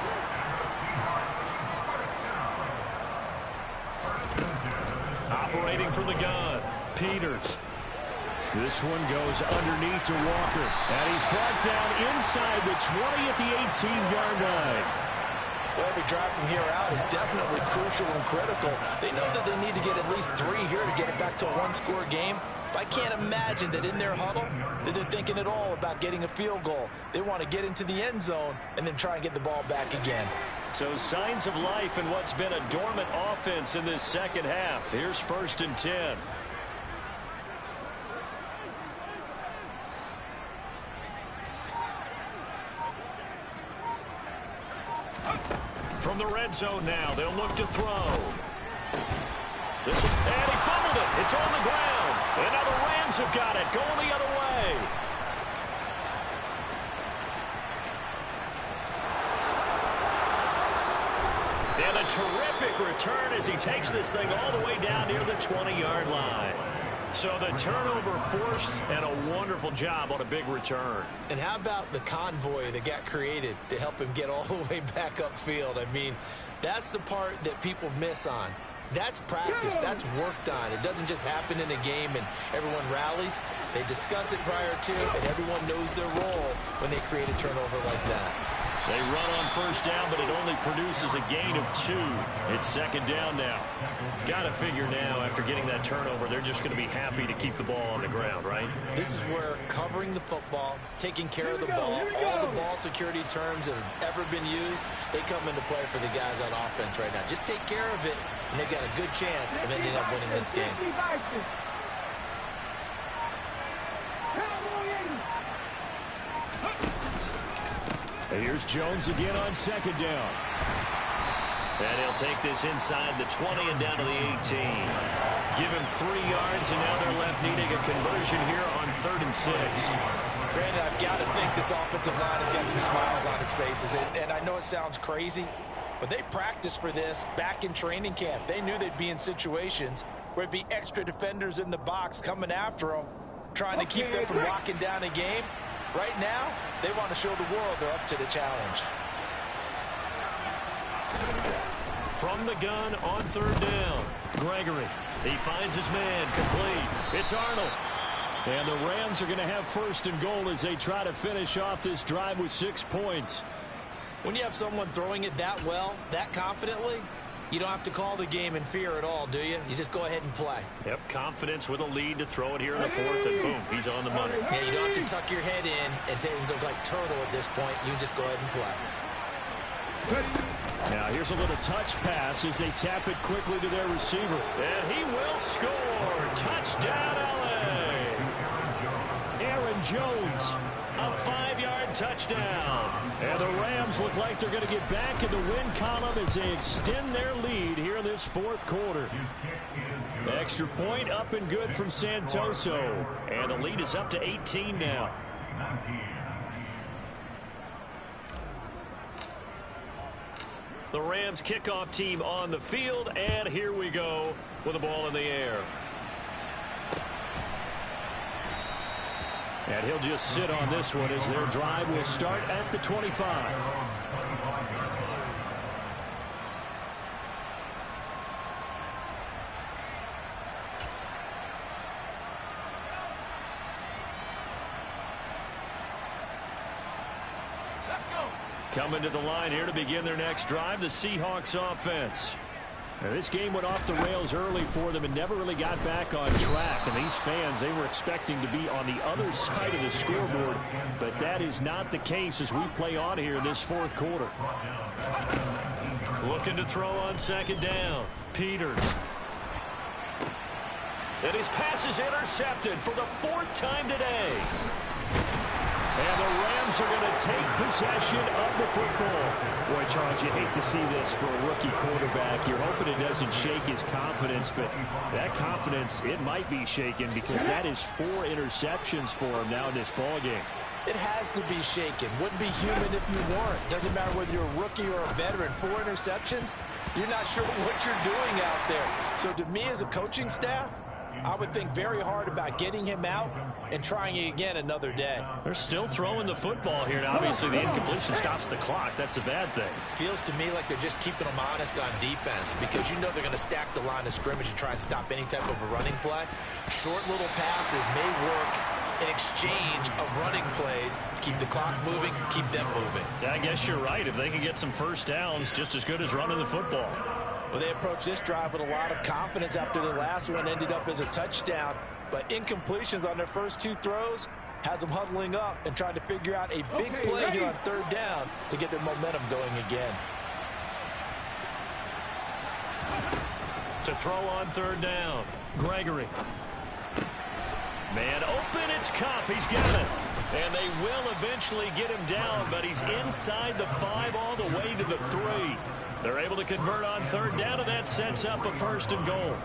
Speaker 5: Operating from the gun, Peters. This one goes underneath to Walker. And he's brought down inside the 20 at the 18-yard line.
Speaker 3: Well, every drive from here out is definitely crucial and critical. They know that they need to get at least 3 here to get it back to a one-score game. But I can't imagine that in their huddle that they're thinking at all about getting a field goal. They want to get into the end zone and then try and get the ball back again.
Speaker 5: So signs of life in what's been a dormant offense in this second half. Here's 1st and 10. From the red zone now, they'll look to throw. And he fumbled it. It's on the ground. And now the Rams have got it, going the other way. And a terrific return as he takes this thing all the way down near the 20-yard line. So the turnover forced, and a wonderful job on a big return.
Speaker 3: And how about the convoy that got created to help him get all the way back upfield? I mean, that's the part that people miss on. That's practice. That's worked on. It doesn't just happen in a game and everyone rallies. They discuss it prior to, and everyone knows their role when they create a turnover like that.
Speaker 5: They run on first down, but it only produces a gain of 2. It's second down now. Got to figure now, after getting that turnover, they're just going to be happy to keep the ball on the ground, right?
Speaker 3: This is where covering the football, taking care of the ball, all the ball security terms that have ever been used, they come into play for the guys on offense right now. Just take care of it, and they've got a good chance of ending up winning this game.
Speaker 5: Here's Jones again on second down. And he'll take this inside the 20 and down to the 18. Give him 3 yards, and now they're left needing a conversion here on 3rd and 6.
Speaker 3: Brandon, I've got to think this offensive line has got some smiles on its faces. And I know it sounds crazy, but they practiced for this back in training camp. They knew they'd be in situations where it'd be extra defenders in the box coming after them, trying to keep them from locking down a game. Right now, they want to show the world they're up to the challenge.
Speaker 5: From the gun on 3rd down, Gregory. He finds his man, complete. It's Arnold. And the Rams are going to have 1st and goal as they try to finish off this drive with 6 points.
Speaker 3: When you have someone throwing it that well, that confidently, you don't have to call the game in fear at all, do you? You just go ahead and play.
Speaker 5: Yep, confidence with a lead to throw it here in the 4th, and boom, he's on the money.
Speaker 3: Yeah, you don't have to tuck your head in and look like turtle at this point. You just go ahead and play.
Speaker 5: Now here's a little touch pass as they tap it quickly to their receiver. And he will score. Touchdown, L.A. Aaron Jones, a 5-yard touchdown. And the Rams look like they're going to get back in the win column as they extend their lead here in this 4th quarter. Extra point up and good from Santoso. And the lead is up to 18 now. The Rams kickoff team on the field, and here we go with the ball in the air. And he'll just sit on this one as their drive will start at the 25. Coming to the line here to begin their next drive, the Seahawks offense. Now, this game went off the rails early for them and never really got back on track. And these fans, they were expecting to be on the other side of the scoreboard, but that is not the case as we play on here in this 4th quarter. Looking to throw on second down. Peters. And his pass is intercepted for the 4th time today. And the Rams are going to take possession of the football. Boy, Charles, you hate to see this for a rookie quarterback. You're hoping it doesn't shake his confidence, but that confidence, it might be shaken because that is 4 interceptions for him now in this ballgame.
Speaker 3: It has to be shaken. Wouldn't be human if you weren't. Doesn't matter whether you're a rookie or a veteran. 4 interceptions, You're not sure what you're doing out there. So to me as a coaching staff, I would think very hard about getting him out and trying it again another day.
Speaker 5: They're still throwing the football here, and obviously the incompletion stops the clock. That's a bad thing.
Speaker 3: Feels to me like they're just keeping them honest on defense because you know they're going to stack the line of scrimmage and try and stop any type of a running play. Short little passes may work in exchange of running plays. Keep the clock moving, keep them moving.
Speaker 5: I guess you're right. If they can get some first downs, just as good as running the football.
Speaker 3: Well, they approached this drive with a lot of confidence after the last one ended up as a touchdown. But incompletions on their first two throws has them huddling up and trying to figure out a big play here on third down to get their momentum going again.
Speaker 5: To throw on third down, Gregory. Man open, it's Kupp. He's got it. And they will eventually get him down, but he's inside the 5 all the way to the 3. They're able to convert on third down, and that sets up a 1st and goal.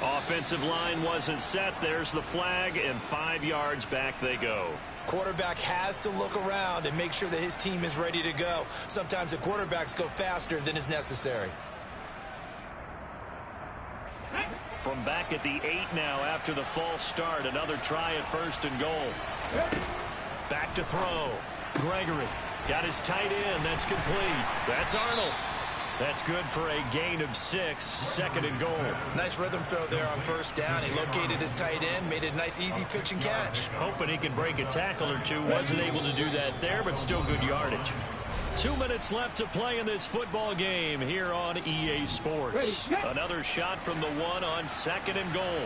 Speaker 5: Offensive line wasn't set. There's the flag, and 5 yards back they go.
Speaker 3: Quarterback has to look around and make sure that his team is ready to go. Sometimes the quarterbacks go faster than is necessary.
Speaker 5: From back at the 8 now after the false start. Another try at 1st and goal. Back to throw. Gregory got his tight end. That's complete. That's Arnold. That's good for a gain of 6. 2nd and goal.
Speaker 3: Nice rhythm throw there on 1st down. He located his tight end, made it a nice easy pitch and catch.
Speaker 5: Hoping he could break a tackle or two. Wasn't able to do that there, but still good yardage. 2 minutes left to play in this football game here on EA Sports. Another shot from the 1 on 2nd and goal.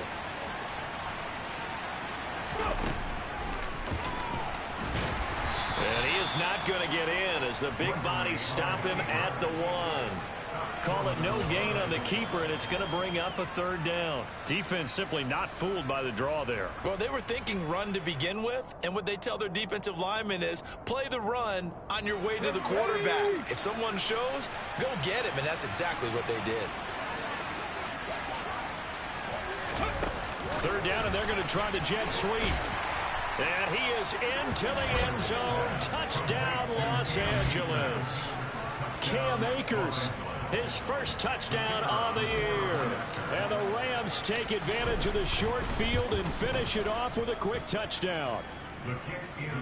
Speaker 5: And he is not going to get in as the big bodies stop him at the 1. Call it no gain on the keeper, and it's going to bring up a 3rd down. Defense simply not fooled by the draw there.
Speaker 3: Well, they were thinking run to begin with, and what they tell their defensive linemen is play the run on your way to the quarterback. If someone shows, go get him, and that's exactly what they did.
Speaker 5: 3rd down, and they're going to try the jet sweep. And he is into the end zone. Touchdown, Los Angeles. Cam Akers, his first touchdown on the year. And the Rams take advantage of the short field and finish it off with a quick touchdown.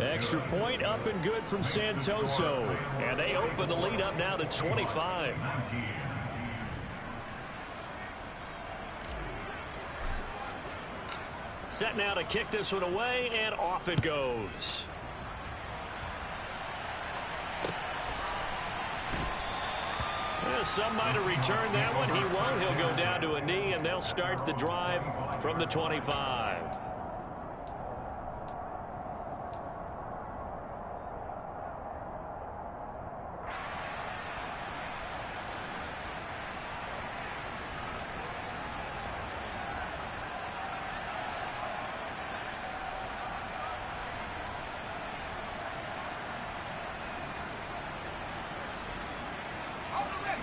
Speaker 5: Extra point up and good from Santoso. And they open the lead up now to 25. Set now to kick this one away, and off it goes. Well, some might have returned that one. He won't. He'll go down to a knee, and they'll start the drive from the 25.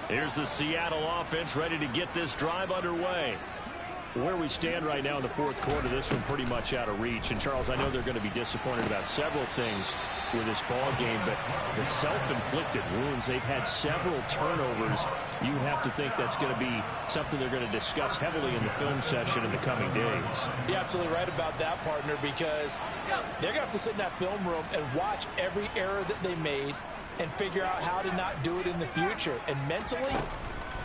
Speaker 5: Here's the Seattle offense ready to get this drive underway. Where we stand right now in the 4th quarter, this one pretty much out of reach. And, Charles, I know they're going to be disappointed about several things with this ball game, but the self-inflicted wounds, they've had several turnovers. You have to think that's going to be something they're going to discuss heavily in the film session in the coming days.
Speaker 3: You're absolutely right about that, partner, because they're going to have to sit in that film room and watch every error that they made and figure out how to not do it in the future. And mentally,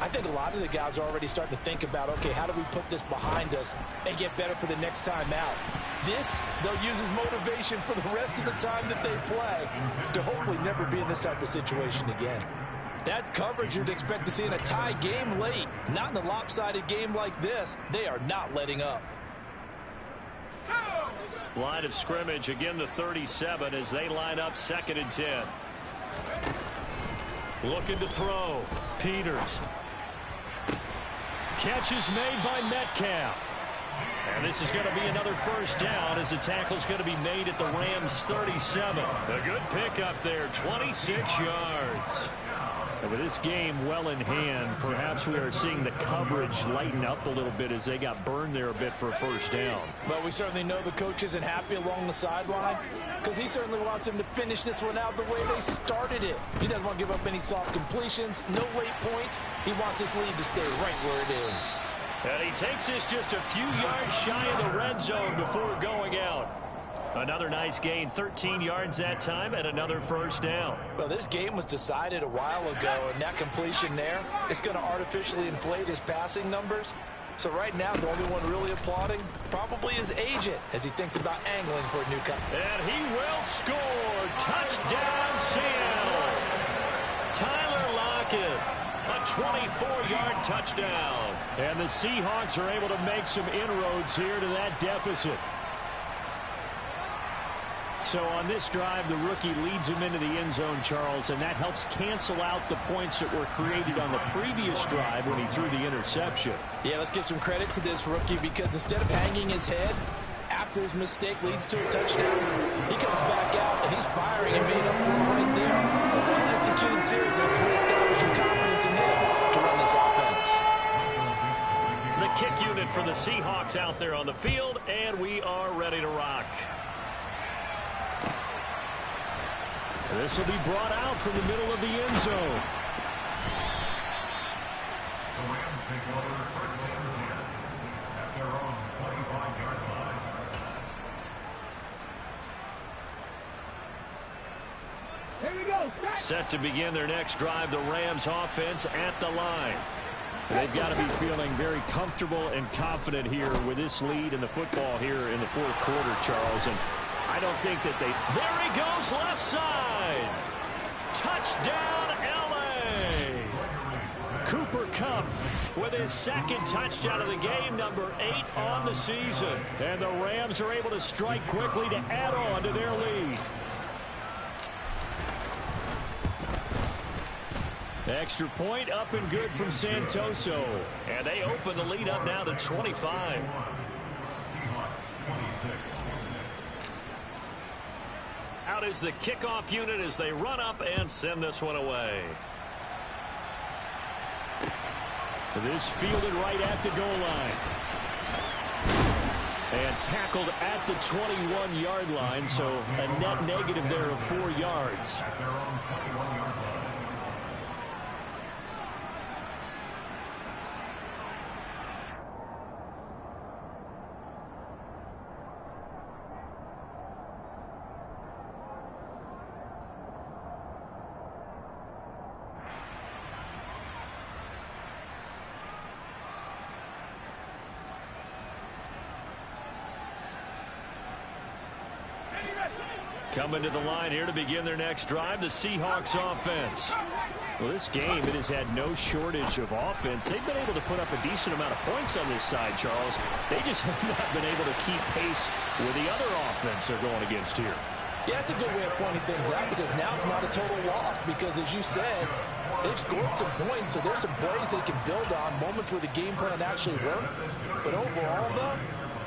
Speaker 3: I think a lot of the guys are already starting to think about, okay, how do we put this behind us and get better for the next time out? This, they'll use as motivation for the rest of the time that they play to hopefully never be in this type of situation again. That's coverage you'd expect to see in a tie game late. Not in a lopsided game like this. They are not letting up.
Speaker 5: Line of scrimmage, again the 37 as they line up 2nd and 10. Looking to throw. Peters. Catch is made by Metcalf. And this is going to be another 1st down as the tackle's going to be made at the Rams 37. A good pickup there, 26 yards. And with this game well in hand, perhaps we are seeing the coverage lighten up a little bit as they got burned there a bit for a first down.
Speaker 3: But we certainly know the coach isn't happy along the sideline because he certainly wants them to finish this one out the way they started it. He doesn't want to give up any soft completions, no late points. He wants his lead to stay right where it is.
Speaker 5: And he takes this just a few yards shy of the red zone before going out. Another nice gain, 13 yards that time, and another first down.
Speaker 3: Well, this game was decided a while ago, and that completion there is going to artificially inflate his passing numbers. So right now, the only one really applauding probably his agent as he thinks about angling for a new cut.
Speaker 5: And he will score. Touchdown, Seattle. Tyler Lockett, a 24-yard touchdown. And the Seahawks are able to make some inroads here to that deficit. So on this drive, the rookie leads him into the end zone, Charles, and that helps cancel out the points that were created on the previous drive when he threw the interception.
Speaker 3: Yeah, let's give some credit to this rookie because instead of hanging his head after his mistake leads to a touchdown, he comes back out and he's firing and made up for it right there. A well-executed series that's reestablished some confidence in him to run this offense.
Speaker 5: The kick unit for the Seahawks out there on the field, and we are ready to rock. This will be brought out from the middle of the end zone.
Speaker 2: The Rams take over first and 10 at their own 25-yard line.
Speaker 6: Here we go.
Speaker 5: Set to begin their next drive, the Rams offense at the line. They've got to be feeling very comfortable and confident here with this lead in the football here in the fourth quarter, Charles. And I don't think that they... There he goes, left side. Touchdown, L.A. Cooper Kupp with his second touchdown of the game, number 8 on the season. And the Rams are able to strike quickly to add on to their lead. Extra point up and good from Santoso. And they open the lead up now to 25.
Speaker 2: Seahawks 26.
Speaker 5: Out is the kickoff unit as they run up and send this one away. This fielded right at the goal line. And tackled at the 21-yard line, so a net negative there of 4 yards.
Speaker 2: At their own 21-yard line.
Speaker 5: Coming to the line here to begin their next drive, the Seahawks offense. Well, this game, it has had no shortage of offense. They've been able to put up a decent amount of points on this side, Charles. They just have not been able to keep pace with the other offense they're going against here.
Speaker 3: Yeah, it's a good way of pointing things out because now it's not a total loss because, as you said, they've scored some points, so there's some plays they can build on, moments where the game plan actually worked. But overall, though,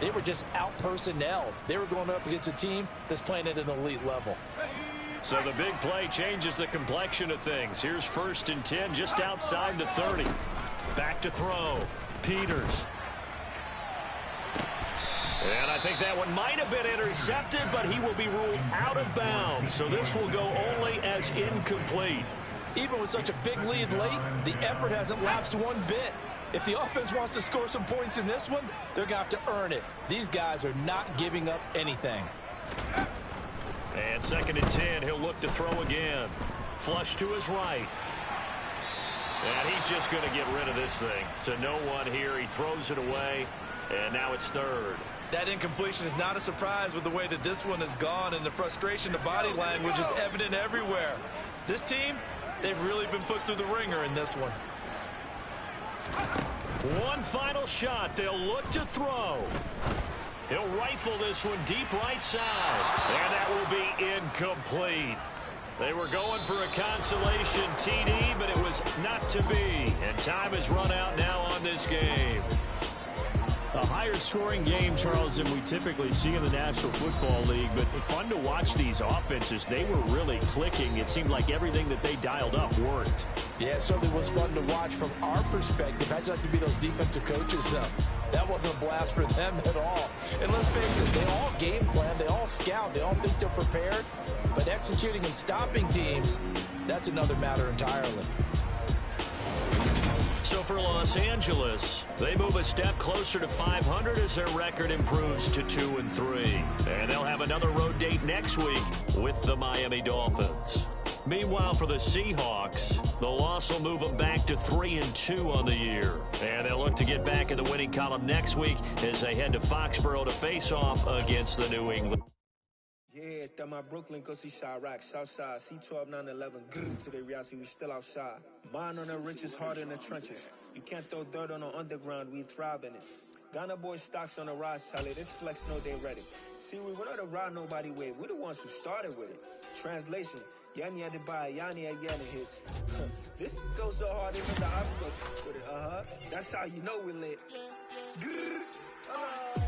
Speaker 3: they were just out-personnelled. They were going up against a team that's playing at an elite level.
Speaker 5: So the big play changes the complexion of things. Here's 1st and 10 just outside the 30. Back to throw. Peters. And I think that one might have been intercepted, but he will be ruled out of bounds. So this will go only as incomplete.
Speaker 3: Even with such a big lead late, the effort hasn't lapsed one bit. If the offense wants to score some points in this one, they're going to have to earn it. These guys are not giving up anything.
Speaker 5: And 2nd and 10, he'll look to throw again. Flush to his right. And he's just going to get rid of this thing. To no one here, he throws it away, and now it's 3rd.
Speaker 3: That incompletion is not a surprise with the way that this one has gone, and the frustration, the body language is evident everywhere. This team, they've really been put through the ringer in this one.
Speaker 5: One final shot. They'll look to throw. He'll rifle this one deep right side. And that will be incomplete. They were going for a consolation TD, but it was not to be. And time has run out now on this game. A higher scoring game, Charles, than we typically see in the National Football League, but fun to watch these offenses. They were really clicking. It seemed like everything that they dialed up worked.
Speaker 3: Yeah, it certainly was fun to watch from our perspective. How'd you like to be those defensive coaches, though? That wasn't a blast for them at all. And let's face it, they all game plan, they all scout, they all think they're prepared. But executing and stopping teams, that's another matter entirely.
Speaker 4: So for Los Angeles, they move a step closer to 500 as their record improves to 2-3. And they'll have another road date next week with the Miami Dolphins. Meanwhile, for the Seahawks, the loss will move them back to 3-2 on the year. And they'll look to get back in the winning column next week as they head to Foxborough to face off against the New England.
Speaker 7: Yeah, that my Brooklyn, go see Chirac, Southside, C12, 911, grrr, today reality, we still outside. Mine on the richest, heart in the trenches. You can't throw dirt on the underground, we thrive in it. Ghana boys stocks on the rise, Charlie, this flex know they ready. See, we were not a ride nobody with, we're the ones who started with it. Translation, Yanni had to buy, Yanni had Yanni hits. This goes so hard, even the ops go with it, That's how you know we lit. Grrr,